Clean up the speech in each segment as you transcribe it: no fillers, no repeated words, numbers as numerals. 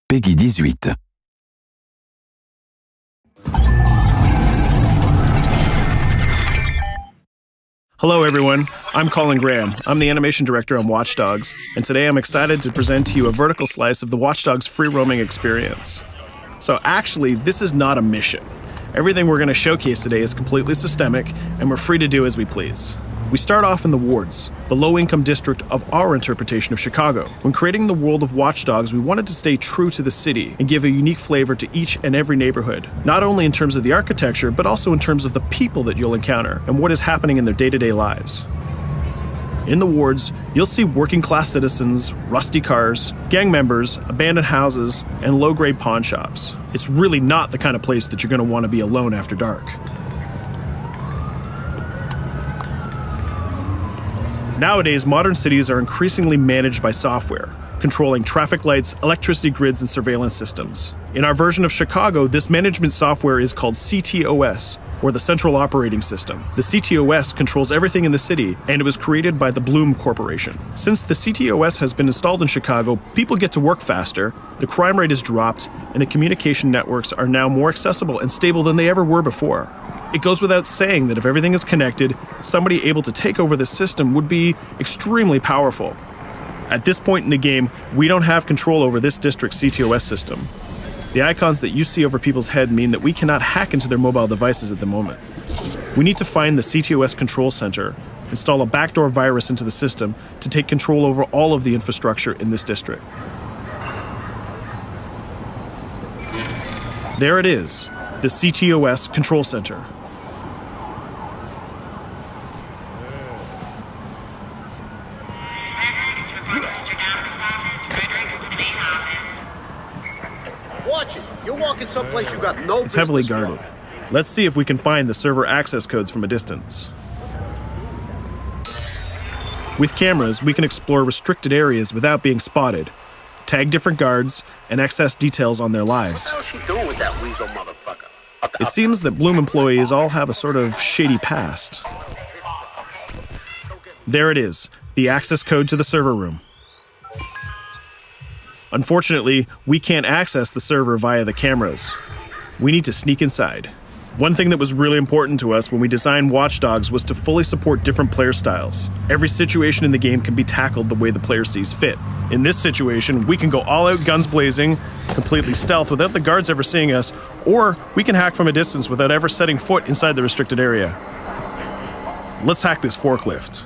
Peggy 18. Hello everyone, I'm Colin Graham. I'm the animation director on Watch Dogs, and today I'm excited to present to you a vertical slice of the Watch Dogs free roaming experience. So actually, this is not a mission. Everything we're going to showcase today is completely systemic, and we're free to do as we please. We start off in the wards, the low-income district of our interpretation of Chicago. When creating the world of Watch Dogs, we wanted to stay true to the city and give a unique flavor to each and every neighborhood, not only in terms of the architecture, but also in terms of the people that you'll encounter and what is happening in their day-to-day lives. In the wards, you'll see working-class citizens, rusty cars, gang members, abandoned houses, and low-grade pawn shops. It's really not the kind of place that you're going to want to be alone after dark. Nowadays, modern cities are increasingly managed by software, controlling traffic lights, electricity grids, and surveillance systems. In our version of Chicago, this management software is called CTOS, or the Central Operating System. The CTOS controls everything in the city, and it was created by the Bloom Corporation. Since the CTOS has been installed in Chicago, people get to work faster, the crime rate is dropped, and the communication networks are now more accessible and stable than they ever were before. It goes without saying that if everything is connected, somebody able to take over the system would be extremely powerful. At this point in the game, we don't have control over this district's CTOS system. The icons that you see over people's head mean that we cannot hack into their mobile devices at the moment. We need to find the CTOS control center, install a backdoor virus into the system to take control over all of the infrastructure in this district. There it is, the CTOS control center. Watch it. You're walking someplace you got no business. It's heavily guarded. Let's see if we can find the server access codes from a distance. With cameras, we can explore restricted areas without being spotted, tag different guards, and access details on their lives. What the hell is she doing with that weasel motherfucker? It seems that Bloom employees all have a sort of shady past. There it is, the access code to the server room. Unfortunately, we can't access the server via the cameras. We need to sneak inside. One thing that was really important to us when we designed Watch Dogs was to fully support different player styles. Every situation in the game can be tackled the way the player sees fit. In this situation, we can go all out guns blazing, completely stealth without the guards ever seeing us, or we can hack from a distance without ever setting foot inside the restricted area. Let's hack this forklift.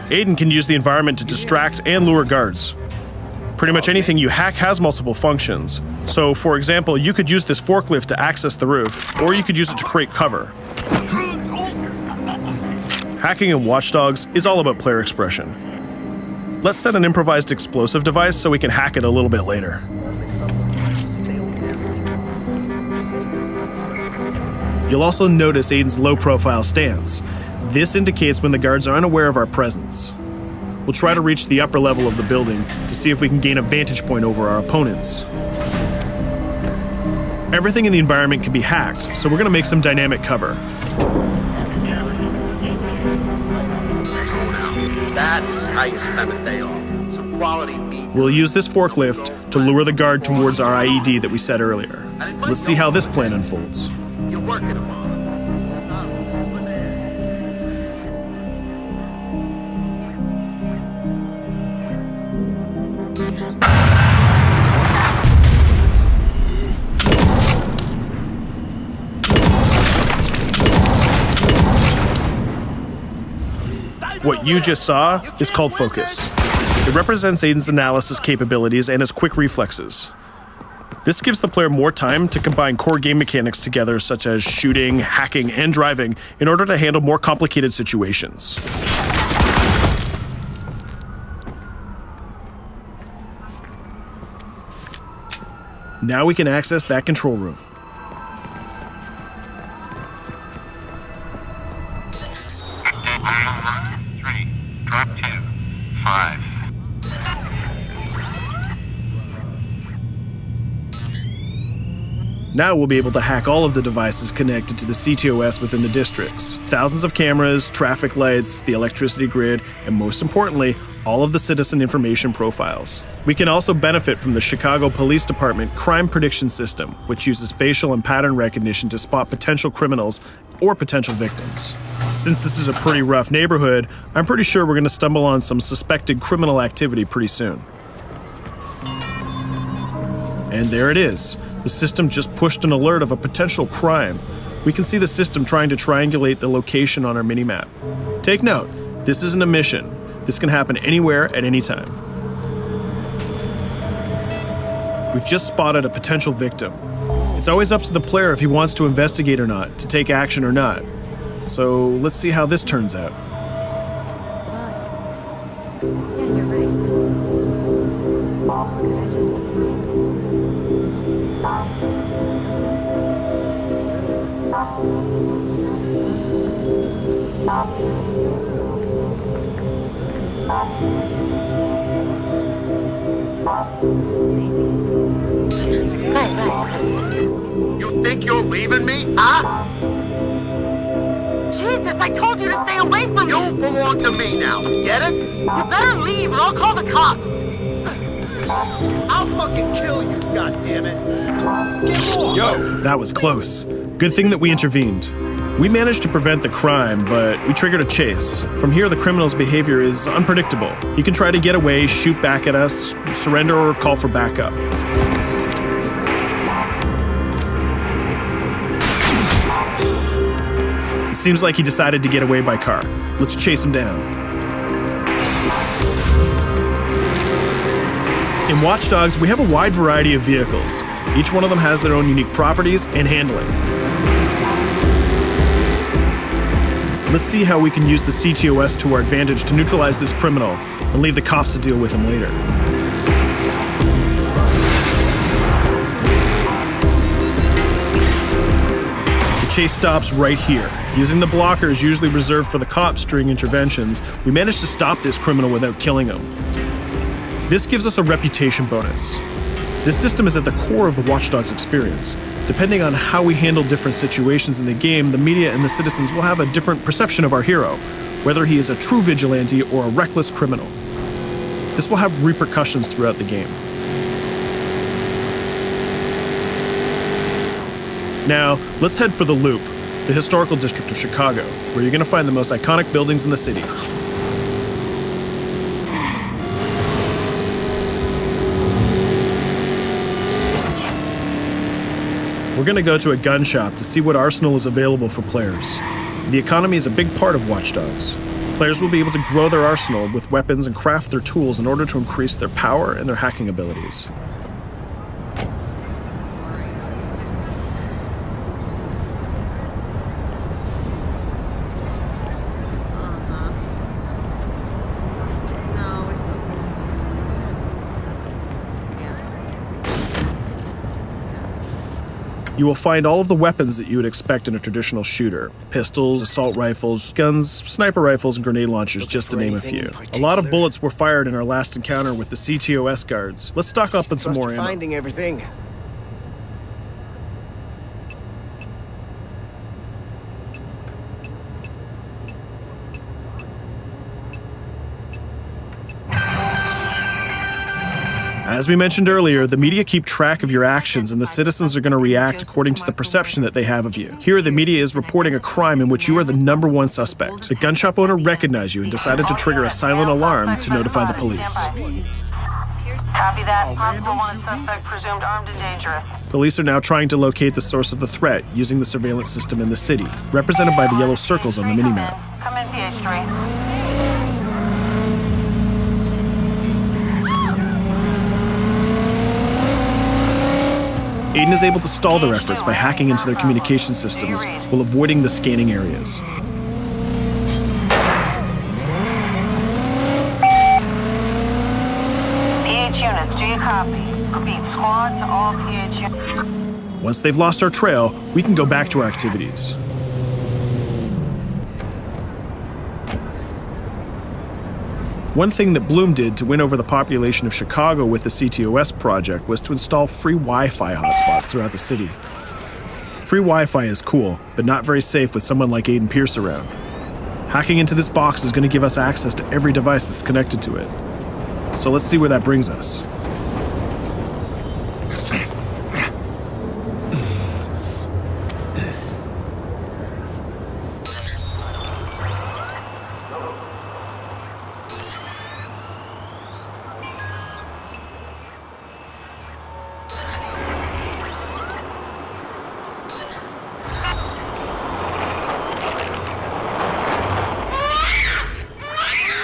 Aiden can use the environment to distract and lure guards. Pretty much anything you hack has multiple functions. So, for example, you could use this forklift to access the roof, or you could use it to create cover. Hacking in Watch Dogs is all about player expression. Let's set an improvised explosive device so we can hack it a little bit later. You'll also notice Aiden's low-profile stance. This indicates when the guards are unaware of our presence. We'll try to reach the upper level of the building to see if we can gain a vantage point over our opponents. Everything in the environment can be hacked, so we're going to make some dynamic cover. That's how you spend a day off. Some quality meat. We'll use this forklift to lure the guard towards our IED that we set earlier. Let's see how this plan unfolds. You're working them on. What you just saw is called focus. It represents Aiden's analysis capabilities and his quick reflexes. This gives the player more time to combine core game mechanics together, such as shooting, hacking, and driving, in order to handle more complicated situations. Now we can access that control room. Drop 2, 5. Now we'll be able to hack all of the devices connected to the CTOS within the districts. Thousands of cameras, traffic lights, the electricity grid, and most importantly, all of the citizen information profiles. We can also benefit from the Chicago Police Department Crime Prediction System, which uses facial and pattern recognition to spot potential criminals or potential victims. Since this is a pretty rough neighborhood, I'm pretty sure we're going to stumble on some suspected criminal activity pretty soon. And there it is. The system just pushed an alert of a potential crime. We can see the system trying to triangulate the location on our minimap. Take note, this isn't a mission. This can happen anywhere at any time. We've just spotted a potential victim. It's always up to the player if he wants to investigate or not, to take action or not. So let's see how this turns out. Yeah, you're right. Could I just... You think you're leaving me? Huh? Jesus, I told you to stay away from me! You belong to me now. Get it? You better leave or I'll call the cops! I'll fucking kill you, goddammit. Get off! Yo! That was close. Good thing that we intervened. We managed to prevent the crime, but we triggered a chase. From here, the criminal's behavior is unpredictable. He can try to get away, shoot back at us, surrender, or call for backup. It seems like he decided to get away by car. Let's chase him down. In Watch Dogs, we have a wide variety of vehicles. Each one of them has their own unique properties and handling. Let's see how we can use the CTOS to our advantage to neutralize this criminal and leave the cops to deal with him later. The chase stops right here. Using the blockers usually reserved for the cops during interventions, we managed to stop this criminal without killing him. This gives us a reputation bonus. This system is at the core of the Watch Dogs experience. Depending on how we handle different situations in the game, the media and the citizens will have a different perception of our hero, whether he is a true vigilante or a reckless criminal. This will have repercussions throughout the game. Now, let's head for the Loop, the historical district of Chicago, where you're going to find the most iconic buildings in the city. We're going to go to a gun shop to see what arsenal is available for players. The economy is a big part of Watch Dogs. Players will be able to grow their arsenal with weapons and craft their tools in order to increase their power and their hacking abilities. No, it's okay. You will find all of the weapons that you would expect in a traditional shooter. Pistols, assault rifles, guns, sniper rifles, and grenade launchers, just to name a few. A lot of bullets were fired in our last encounter with the CTOS guards. Let's stock up on some more ammo. Finding everything. As we mentioned earlier, the media keep track of your actions and the citizens are going to react according to the perception that they have of you. Here, the media is reporting a crime in which you are the #1 suspect. The gun shop owner recognized you and decided to trigger a silent alarm to notify the police. Copy that. Possible one suspect presumed armed and dangerous. Police are now trying to locate the source of the threat using the surveillance system in the city, represented by the yellow circles on the minimap. Come in, PH3. Aiden is able to stall their efforts by hacking into their communication systems while avoiding the scanning areas. PH units, do you copy? Repeat, squad to all PH units. Once they've lost our trail, we can go back to our activities. One thing that Bloom did to win over the population of Chicago with the CTOS project was to install free Wi-Fi hotspots throughout the city. Free Wi-Fi is cool, but not very safe with someone like Aiden Pierce around. Hacking into this box is going to give us access to every device that's connected to it. So let's see where that brings us.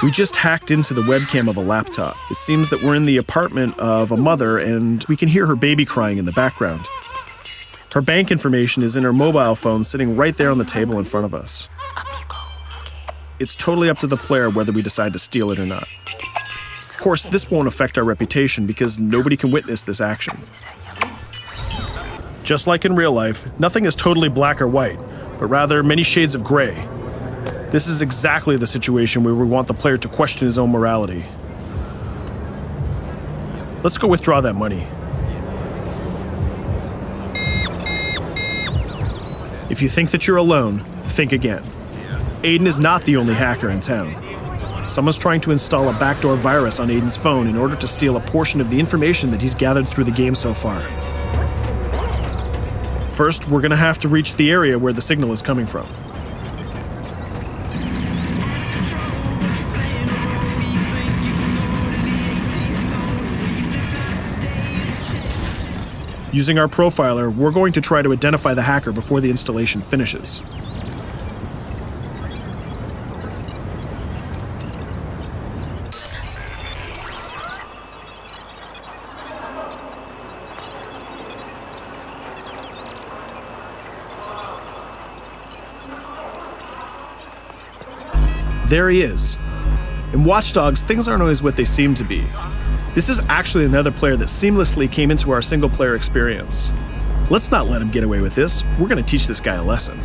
We just hacked into the webcam of a laptop. It seems that we're in the apartment of a mother and we can hear her baby crying in the background. Her bank information is in her mobile phone sitting right there on the table in front of us. It's totally up to the player whether we decide to steal it or not. Of course, this won't affect our reputation because nobody can witness this action. Just like in real life, nothing is totally black or white, but rather many shades of gray. This is exactly the situation where we want the player to question his own morality. Let's go withdraw that money. If you think that you're alone, think again. Aiden is not the only hacker in town. Someone's trying to install a backdoor virus on Aiden's phone in order to steal a portion of the information that he's gathered through the game so far. First, we're gonna have to reach the area where the signal is coming from. Using our profiler, we're going to try to identify the hacker before the installation finishes. There he is. In Watch Dogs, things aren't always what they seem to be. This is actually another player that seamlessly came into our single-player experience. Let's not let him get away with this. We're going to teach this guy a lesson.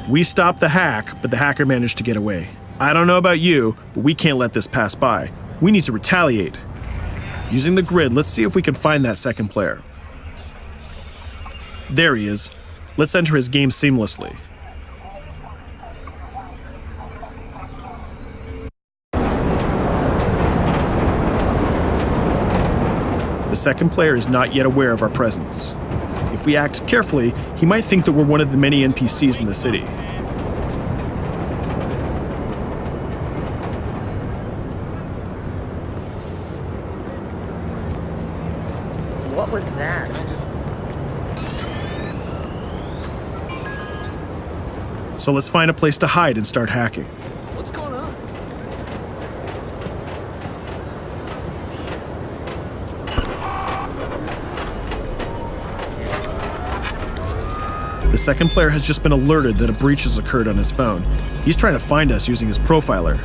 We stopped the hack, but the hacker managed to get away. I don't know about you, but we can't let this pass by. We need to retaliate. Using the grid, let's see if we can find that second player. There he is. Let's enter his game seamlessly. The second player is not yet aware of our presence. If we act carefully, he might think that we're one of the many NPCs in the city. What was that? So let's find a place to hide and start hacking. What's going on? The second player has just been alerted that a breach has occurred on his phone. He's trying to find us using his profiler.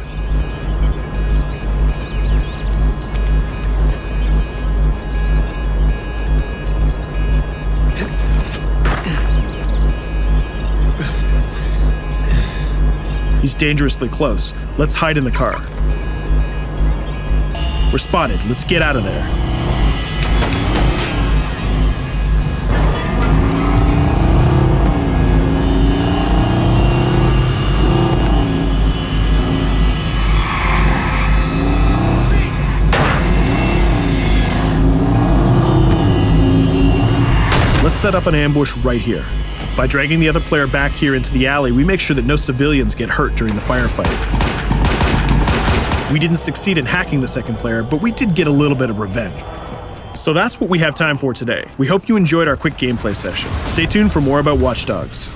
He's dangerously close. Let's hide in the car. We're spotted. Let's get out of there. Let's set up an ambush right here. By dragging the other player back here into the alley, we make sure that no civilians get hurt during the firefight. We didn't succeed in hacking the second player, but we did get a little bit of revenge. So that's what we have time for today. We hope you enjoyed our quick gameplay session. Stay tuned for more about Watch Dogs.